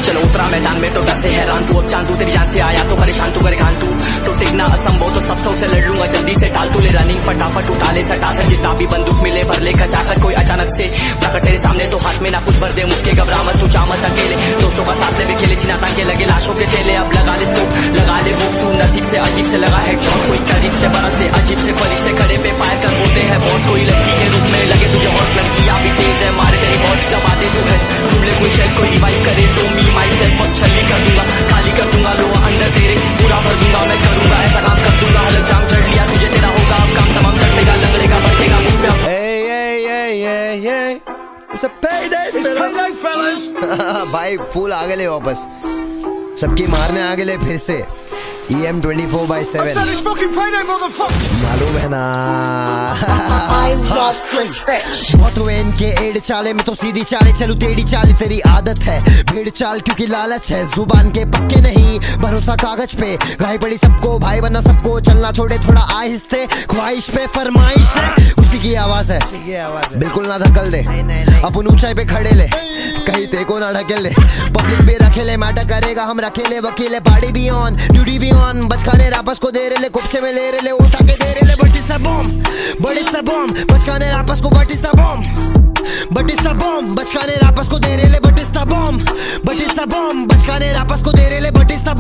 चलो उतरा मैदान में तो डर से हैरान तू, अब जान तू तेरी जान से आया तो परेशान तू करे घान तू, तो टिकना असंभव तो सब से लड़ लूंगा जल्दी से, टाल तू ले रनिंग फटाफट उठा ले सटासन, जितना भी बंदूक मिले भर ले खचाकर, कोई अचानक से प्रकट तेरे सामने तो हाथ में ना कुछ भर दे मुझके, घबरा मत तू जा मत अकेले, दोस्तों का साथ ले भी खेले थी ना ताकि लगे लाशों के तेले, अब लगा ले स्कोप लगा ले हुक तू, नसीब से अजीब से लगा हेडशॉट, कोई करीब से बरस से अजीब से फरिश्ते खड़े पे फायर कर होते हैं बहुत, कोई लड़की के रूप में लगे तुझे हॉट, लड़कियां भी तेज है मारे तेरी बहुत दबा दे तू है, ढूंढ ले कोई शेयर कोई रिवाइव करे तो मी माई सेल्फ अब छली कर दूंगा, खाली कर दूंगा लो अंदर तेरे पूरा भर दूंगा, मैं करूंगा ऐसा काम कर दूंगा, हलक जाम चढ़ लिया तुझे तेरा होगा अब काम तमाम चढ़ेगा लंगड़ेगा बढ़ेगा मुझ पे अब। It's a payday, fellas. भाई फूल आ गए वापस, सबकी मारने आ गए फिर से, EM 24/7 मालूम है ना। I love Chris Rich. बहुत हुए इनके एड़ चाले में तो सीधी चाले चलू टेढ़ी चाल तेरी आदत है, भीड़ चाल क्योंकि लालच है, जुबान के पक्के नहीं भरोसा कागज पे, गाय पड़ी सबको भाई बनना सबको, चलना छोड़े थोड़ा आहिस्ते, ख्वाहिश पे फरमाइश है, उसी की आवाज है बिल्कुल ना धकल दे, अपन ऊंचाई पे खड़े ले कहीं तेको ना ढकेल ले, पब्लिक भी रखे ले मैटर करेगा हम रखेले वकीले, पार्टी भी ऑन ड्यूटी भी ऑन, बचकाने रापस को दे रहे कुप्चे में ले रहे उठा के दे रहे बटिस्ता बॉम्ब बचकाने रापस को बटिस्ता बॉम्ब बचकाने रापस को दे रहे बटिस्ता बॉम्ब बचकाने रापस को दे रहे बटिस्ता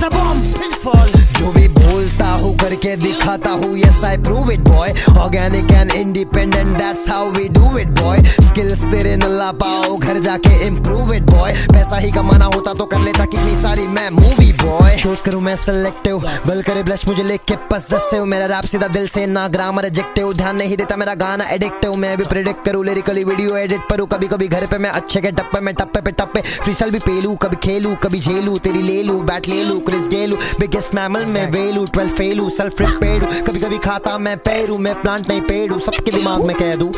बॉम्ब पिनफॉल, जो भी बोलता हूँ करके दिखाता हूँ, yes I prove it boy, organic and independent that's how we do it boy, skills तेरे न ला पाओ घर जाके improve it boy, पैसा ही कमाना होता तो कर लेता कितनी सारी मैं मूवी बॉय, शोज करूँ मैं सिलेक्टिव बल करे ब्लश मुझे लिख के पसेसिव, मेरा रैप सीधा दिल से ना ग्रामर एडजेक्टिव, ध्यान नहीं देता मेरा गाना एडिक्टिव, मैं भी प्रेडिक्ट करूँ लिरिकली वीडियो एडिट करूँ, कभी कभी घर पे मैं अच्छे के टप्पे में टप्पे पे टप्पे, फ्रीस्टाइल भी पेलू कभी खेलू कभी झेलू, तेरी ले लू बैट ले लू क्रिस गेलू, बिगेस्ट मैमल में वेलू 12 फेलू सेल्फ प्रिपेयर्ड, कभी कभी खाता मैं पैरू, मैं प्लांट नहीं पेड़ू, सबके दिमाग में कह दूं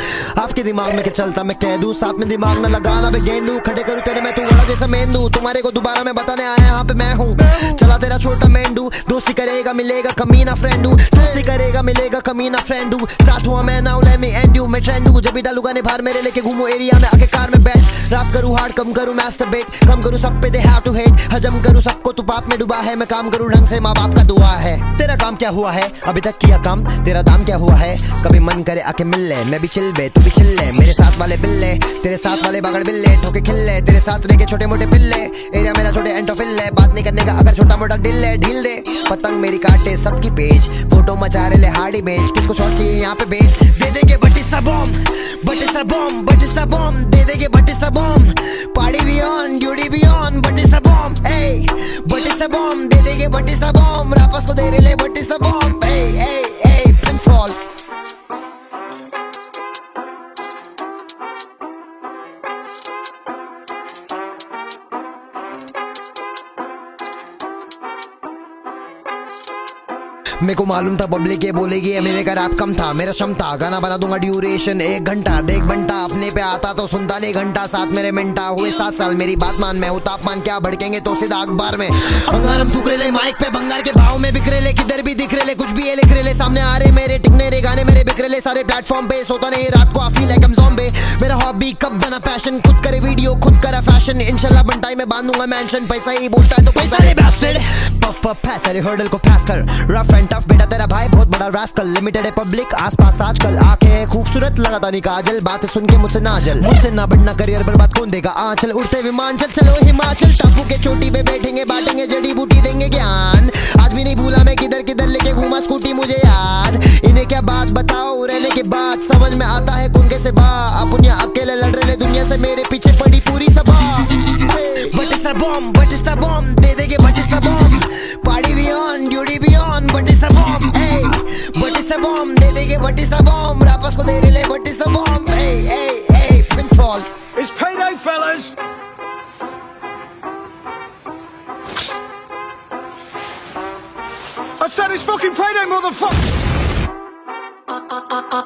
आपके दिमाग में क्या चलता मैं कह दूं, साथ में दिमाग न लगाना मैं गेंदू, खड़े करूँ तेरे में तू बड़ा जैसा मेंदू, तुम्हारे को दोबारा मैं बताने आया यहाँ पे मैं हूँ, चला तेरा छोटा मेंदू, दोस्ती करेगा मिलेगा कमीना फ्रेंडू, दोस्ती करेगा मिलेगा कमीना फ्रेंडू, स्टार्ट हुआ मैं now let me and you, मैं ट्रेंड हूँ जब भी डालूंगा ने बाहर मेरे लेके घूमू एरिया में आके कार में बैठ, रैप करूँ हार्ड कम करूँ मैस्टरबेट, कम करूँ सब पे दे हैव टू हेट, हजम करूँ सबको तू पाप में डूबा है, मैं काम करूँ ढंग से माँ बाप का दुआ है, तेरा काम क्या हुआ है अभी तक किया काम, तेरा दाम क्या हुआ है, कभी मन करे आके मिल ले, मैं भी चिल बे तू भी चिल ले, मेरे साथ वाले बिल्ले तेरे साथ वाले बागड़ बिल्ले, ठोके खिल्ले तेरे साथ रह के छोटे मोटे पिल्ले, एरिया मेरा छोटे एंटोफिल्ले, बात नहीं करने का अगर छोटा मोटा ढील दे, पतंग मेरी काटे सबकी पेज, फोटो मचा रहे ले हार्ड इमेज, किसको शॉट चाहिए यहाँ पे बेच, दे देंगे बटिस्ता बॉम्ब दे देंगे बटिस्ता बॉम्ब, पार्टी भी ऑन ड्यूटी भी ऑन बटिस्ता बॉम्ब दे देंगे बटिस्ता बॉम्ब, रापस को दे रहे बटिस्ता बॉम्ब, पिनफॉल। मेरे को मालूम था पब्लिक ये बोलेगी मेरे का रैप कम था, मेरा क्षमता गाना बना दूंगा ड्यूरेशन 1 घंटा, देख बंटा अपने पे आता तो सुनता नहीं घंटा, साथ मेरे मिनटा हुए 7 साल, मेरी बात मान मैं हूँ तापमान क्या भड़केंगे तो सीधा अखबार में, अंगार हम फूक रहे माइक पे भंगार के भाव में बिक रहे, किधर भी दिख रहे कुछ भी ये लिख रहे, सामने आ रहे मेरे टिकने रे गाने मेरे बिक रहे, सारे प्लेटफॉर्म पे सोता नहीं रात को, I feel like I am zombie, मेरा हॉबी कब बना पैशन, खुद करे वीडियो खुद करा फैशन, इंशाल्लाह बनटाई में बांधूंगा मेंशन, पैसा ही बोलता है तो पैसा ले बैस्टर्ड, पफ पफ पैस सारे हर्डल को पास कर, रफ एंड टफ बेटा तेरा भाई बहुत बड़ा रास्कल, लिमिटेड है पब्लिक आसपास आजकल, आंखें खूबसूरत लगाता नहीं काजल, बातें सुन के मुझसे नाजल, मुझसे ना बढ़ना करियर बर्बाद कौन देगा आंचल, उड़ते विमान चलो हिमाचल, टापू के चोटी पे बैठेंगे बांटेंगे जड़ी बूटी देंगे ज्ञान, आज भी नहीं भूला मैं किधर किधर लेके घूमा स्कूटी मुझे याद, इन्हें क्या बात बताओ रहने के बाद समझ में आता है कौन कैसे बा, अपन यहाँ अकेले लड़ रहे दुनिया से मेरे पीछे पड़ी पूरी सभा, बटिस्ता बॉम्ब दे देंगे बटिस्ता बॉम्ब, पार्टी भी ऑन ड्यूटी भी ऑन बटिस्ता बॉम्ब दे देंगे बटिस्ता बॉम्ब, रापस को दे रहे Batista bomb, pinfall. It's payday, fellas. I said it's fucking payday, motherfucker.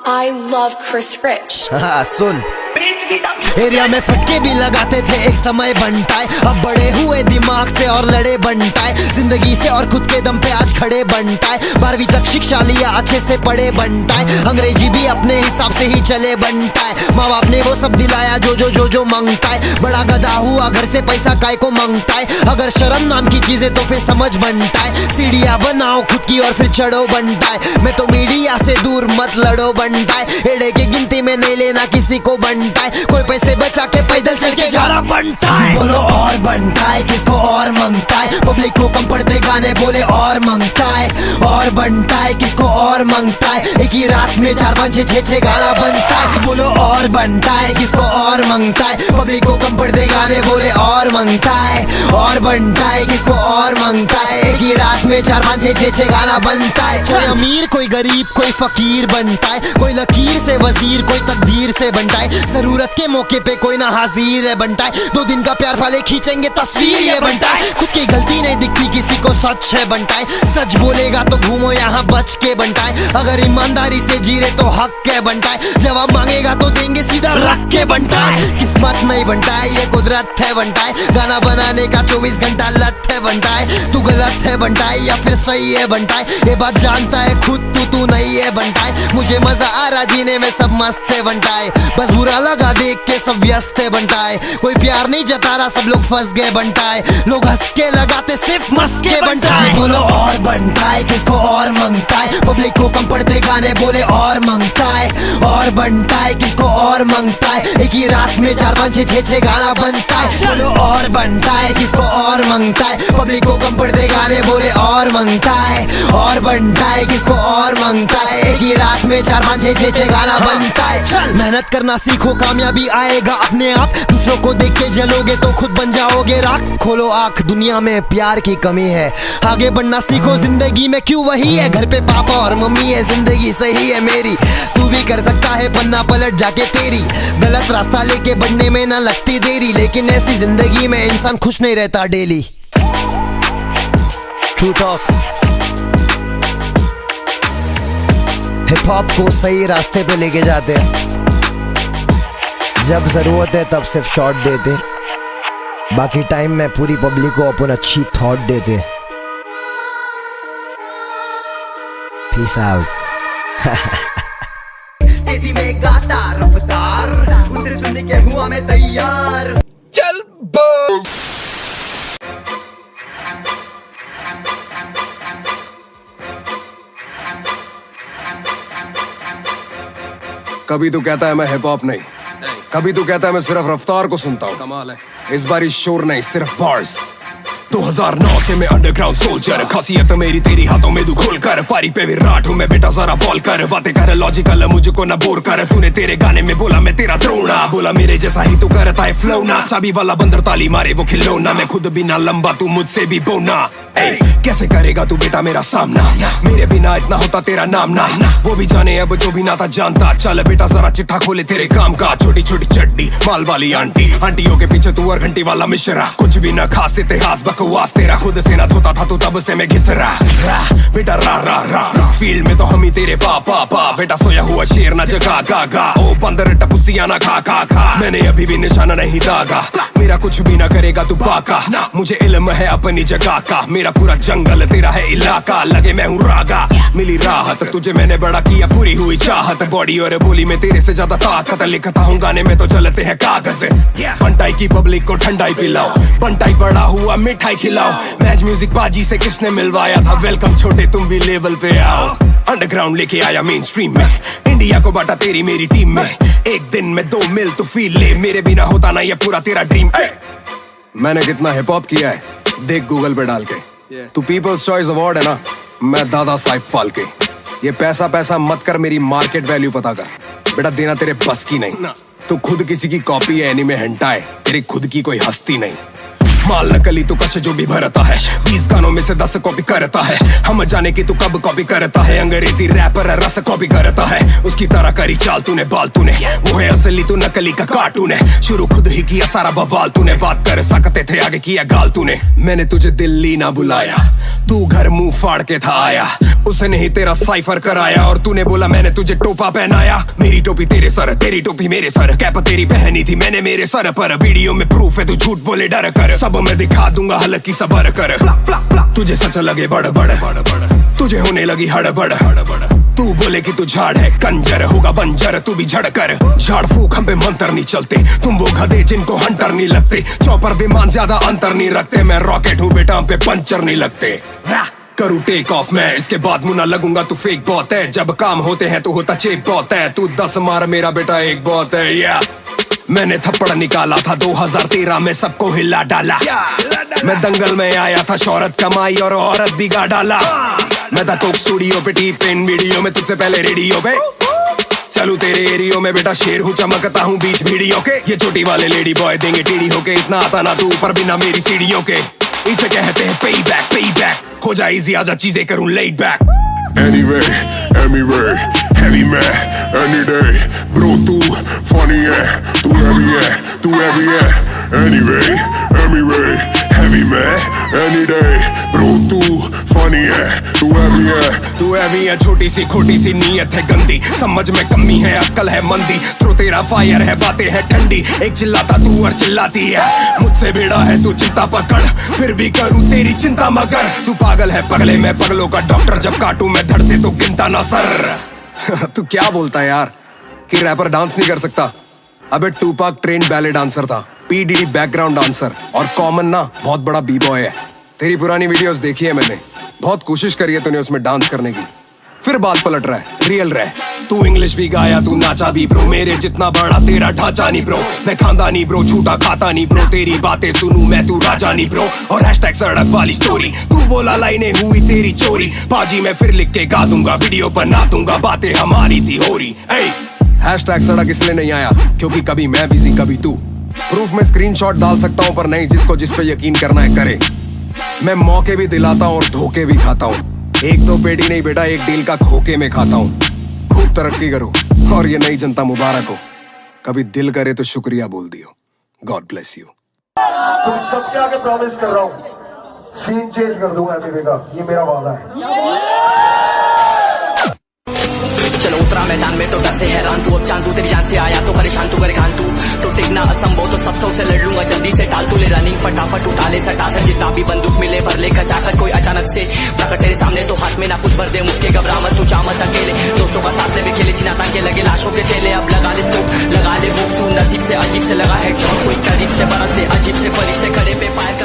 I love Chris Rich. हाँ सुन बीच एरिया में फटके भी लगाते थे एक समय बंटाए, अब बड़े हुए दिमाग से और लड़े बंटाए, जिंदगी से और खुद के दम पे आज खड़े बंटाए, 12वीं तक शिक्षा लिया अच्छे से पढ़े बंटाए, अंग्रेजी भी अपने हिसाब से ही चले बंटाए, माँ बाप ने वो सब दिलाया जो मांगता है, बड़ा गधा हुआ घर से पैसा काय को मांगता है, अगर शर्म नाम की चीजें तो फिर समझ बनता है, सीढ़ियाँ बनाओ खुद की और फिर चढ़ो बनता है, मैं तो मीडिया से दूर मत लड़ो बनता है, एड़े की गिनती में नहीं लेना किसी को बनता है, कोई पैसे बचा के पैदल चल के जा रहा बनता है, बोलो और बनता है किसको और मांगता है, पब्लिक को कम पड़ते गाने बोले और मांगता है, और बनता है किसको और मांगता है, एक ही रात में 4 5 6 6 गाना बनता है, बोलो और बनता है किसको और मांगता है, पब्लिक को कम पड़ते गाने बोले और मांगता है, और बनता है किसको और मांगता है, एक ही रात में 4 5 6 6 गाना बनता है, कोई अमीर कोई गरीब कोई फकीर बनता है, कोई लकीर से वजीर कोई तकदीर से बनता है, जरूरत के मौके पे कोई ना हाजिर है बनता है, 2 दिन का प्यार वाले खींचेंगे तस्वीर ये बनता है, खुद की गलती नहीं दिखती किसी को सच है बनता है, सच बोलेगा तो घूमो यहाँ बच के बनता है, अगर ईमानदारी से जी रहे तो हक के बनता है, जवाब मांगेगा तो देंगे सीधा रख के बनता है, किस्मत नहीं बनता है ये कुदरत है बनता है, गाना बनाने का 24 घंटा लत है बनता है, तू गलत है बनता है या फिर सही है बनता है, ये बात जानता है खुद तू नहीं है बनता है, मुझे मजा आ रहा जीने में सब मस्त है बनता है, बस बुरा लगा देख के सब व्यस्त है बनता है, कोई प्यार नहीं जता रहा सब लोग फंस गए बनता है, लोग हंस के लगाते सिर्फ मस्के बनता है, बोलो और बनता है किसको और मांगता है, पब्लिक को कम पड़ते गाने बोले और मांगता है, और बनता है किसको और मांगता है, एक ही रात में 4 5 6 6 गाना बनता है, बोलो और बनता है किसको और मांगता है, पब्लिक को कम पड़ते गाने बोले और मांगता है, और बनता है किसको और मांगता है, एक ही रात में 4 5 6 6 गाना बनता है, चल मेहनत करना सीखो कामयाबी आएगा अपने आप, दूसरों को देख के जलोगे तो खुद बन जाओगे राख, खोलो आंख दुनिया में प्यार की कमी है, आगे बढ़ना सीखो जिंदगी में क्यों वही है, घर पे पापा और मम्मी है जिंदगी सही है मेरी, तू भी कर सकता है पन्ना पलट जाके तेरी, गलत रास्ता लेके बढ़ने में ना लगती देरी, लेकिन ऐसी जिंदगी में इंसान खुश नहीं रहता daily, true talk hip hop को सही रास्ते पे लेके जाते हैं, जब जरूरत है तब सिर्फ शॉट देते, बाकी टाइम में पूरी पब्लिक को अपन अच्छी थॉट देते, पीस आउट। तेजी में गाता रफ्तार, उसे सुनने के हुआ मैं तैयार, चल बो। कभी तू कहता है मैं हिप हॉप नहीं, कभी तू कहता है मैं सिर्फ रफ्तार को सुनता हूँ, कमाल है इस बार शोर नहीं सिर्फ बार्स, 2009 से मैं अंडरग्राउंड सोल्जर, खासियत मेरी तेरी हाथों में तू खोल कर, पारी पे विराट हूँ मैं बेटा जरा बॉल कर, बातें कर लॉजिकल मुझको ना बोर कर, तूने तेरे गाने में बोला मैं तेरा द्रोणा, बोला मेरे जैसा ही तू करता है फ्लो ना, चाबी वाला बंदर ताली मारे वो खिलौना, मैं खुद भी ना लंबा तू मुझसे भी बोना, कैसे करेगा तू बेटा मेरा सामना, मेरे बिना इतना होता तेरा नाम ना, वो भी जाने अब जो भी ना था जानता, चल बेटा जरा चिट्ठा खोले तेरे काम का, छोटी छोटी चड्डी माल वाली आंटी, आंटियों के पीछे तू और घंटी वाला मिश्रा, कुछ भी ना खास इतिहास बकवास तेरा, खुद से ना धोता था तू तब से मैं घिस रहा, बेटा रा रा रा, इस फील्ड में तो हम ही तेरे पापा, बेटा सोया हुआ शेर ना जगा गा गा, ओ बंदर टपुसिया ना खा खा खा, मैंने अभी भी निशाना नहीं दागा, मेरा कुछ भी ना करेगा तू बाका, मुझे इल्म है अपनी जगह का, मेरा पूरा जंगल तेरा है इलाका, लगे मैं हूँ रागा, मिली राहत तुझे मैंने बड़ा किया पूरी हुई चाहत, बॉडी और बोली में तेरे से ज्यादा ताकत, लिखता हूँ गाने में तो चलते हैं कागज, पंटाई की पब्लिक को ठंडाई पिलाओ, पंटाई बड़ा हुआ मिठाई खिलाओ, मैच म्यूजिक बाजी से किसने मिलवाया था, वेलकम छोटे तुम भी लेवल पे आओ, अंडरग्राउंड लेके आया मेन स्ट्रीम में, इंडिया को बांटा तेरी मेरी टीम में, एक दिन में 2 मिल तो फील ले, मेरे बिना होता ना ये पूरा तेरा ड्रीम, मैंने कितना हिप हॉप किया है देख गूगल पे डाल के, तू पीपल्स चॉइस अवार्ड है ना, मैं दादा साहिब फाल्के, ये पैसा पैसा मत कर मेरी मार्केट वैल्यू पता कर, बेटा देना तेरे बस की नहीं, तू खुद किसी की कॉपी है एनीमे हेंटा है, तेरी खुद की कोई हस्ती नहीं, माल नकली तो कश जो भी भरता है, 20 गानों में से 10 कॉपी करता है। हम जाने की तू कब कॉपी करता है, अंग्रेजी रैपर रस कॉपी करता है। उसकी तरह करी चाल तूने बाल तूने, वो है असली तू नकली का कार्टून है। शुरू खुद ही किया सारा बवाल तूने, बात कर सकते थे आगे किया गाल तूने। मैंने तुझे दिल्ली ना बुलाया, तू घर मुंह फाड़ के था आया। उसने ही तेरा साइफर कराया और तूने बोला मैंने तुझे टोपा पहनाया। मेरी टोपी तेरे सर, तेरी टोपी मेरे सर, कैप तेरी पहनी थी मैंने मेरे सर पर। वीडियो में प्रूफ है तू झूठ बोले डर कर, सब मैं दिखा दूंगा हल्की सबर कर। तुझे सच लगे बड़ बड़, तुझे होने लगी हड़बड़। तू बोले कि तू झाड़ है कंजर, होगा बंजर तू भी झड़ कर। झाड़ फूक हम पे मंत्र नहीं चलते, तुम वो गधे जिनको हंटर नहीं लगते। चौपर विमान ज्यादा अंतर नहीं रखते, मैं रॉकेट हूँ बेटा हम पे पंचर नहीं लगते। करूँ टेक ऑफ मैं, इसके बाद मुन्ना लगूंगा तू फेक बहुत है। जब काम होते हैं तो होता चेप बहुत है, तू 10 मार मेरा बेटा एक बहुत है। या मैंने थप्पड़ निकाला था 2013 में, सबको हिला डाला। मैं दंगल में आया था, शोहरत कमाई और औरत बिगा डाला। मैं था कोक स्टूडियो पे, टी पेन वीडियो में, तुझसे पहले रेडियो पे। चलू तेरे एरियो में बेटा शेर हूँ, चमकता हूँ बीच भीड़ियों के। ये छोटी वाले लेडी बॉय देंगे टीढ़ी होके, इतना आता ना तू ऊपर बिना मेरी सीढ़ियों के। इसे कहते हैं पे बैक, हो जाए इजी आजा चीजें करूँ laid back। Anyway, anyway, heavy man, any day, bro तू funny है, तू heavy है, तू heavy है। Anyway, anyway, heavy man, any day, bro तू funny है, तू heavy है। तू heavy है, छोटी सी खोटी सी नीयत है गंदी, समझ में कमी है अक्ल है मंदी। थ्रो तेरा फायर है बातें है ठंडी, एक चिल्लाता तू और चिल्लाती है। मुझसे बेड़ा है तू चिंता पकड़, फिर भी करूँ तेरी चिंता मगर। तू पागल है पगले मैं पगलों का डॉक्टर, जब काटूं मैं धड़ से तो गिनता ना सर। तू क्या बोलता है यार कि रैपर डांस नहीं कर सकता? अबे टूपाक ट्रेन बैले डांसर था, पीडीडी बैकग्राउंड डांसर, और कॉमन ना बहुत बड़ा बी बॉय है। तेरी पुरानी वीडियोस देखी है मैंने, बहुत कोशिश करी है तूने उसमें डांस करने की, फिर बात पलट रहा है, रियल रहे। तू इंग्लिश भी गाया तू नाचा भी ब्रो, मेरे जितना बड़ा तेरा ढांचा नहीं ब्रो। मैं खानदानी ब्रो, झूठा खाता नहीं ब्रो, तेरी बातें सुनूं मैं तू राजा नहीं ब्रो। और हैशटैग सड़क वाली स्टोरी, तू बोला लाइनें हुई तेरी चोरी। बाजी मैं फिर लिख के गा दूंगा, वीडियो बना दूंगा, बातें हमारी थी हो रही। हैशटैग सड़क इसलिए नहीं आया क्योंकि कभी मैं बिजी कभी तू। प्रूफ में स्क्रीनशॉट डाल सकता हूँ पर नहीं जिसको जिस पे यकीन करना है करे। मैं मौके भी दिलाता हूँ और धोखे भी खाता हूँ, एक दो पेटी नहीं बेटा एक डील का खोके में खाता हूँ। खूब तरक्की करो और ये नई जनता मुबारक हो, कभी दिल करे तो शुक्रिया बोल दियो। God bless you. तुम सबके आगे प्रॉमिस कर रहा हूँ, सीन चेंज कर दूंगा एमबीबी का, ये मेरा वादा है। चलो उतरा मैदान में तो डर से हैरान तू, अब चांद तू तेरी जान से आया तो परेशान तू करे खान तू। तो टिकना असंभव तो सब सौ से लड़ लूंगा, जल्दी से टाल तू ले रनिंग फटाफट उठा ले सटासन। जितना भी बंदूक मिले भर ले खचाकर, कोई अचानक से प्रकट तेरे सामने तो हाथ में ना कुछ भर दे मुझके। घबरा मत तू चामत अकेले, दोस्तों का साथ ले भी खेली थी ना ताकि लगे लाशों के चेले। अब लगा ले स्कोप लगा ले वो नसीब से अजीब से लगा है, कोई करीब से बरस से अजीब से फरिश्ते खड़े पे फायर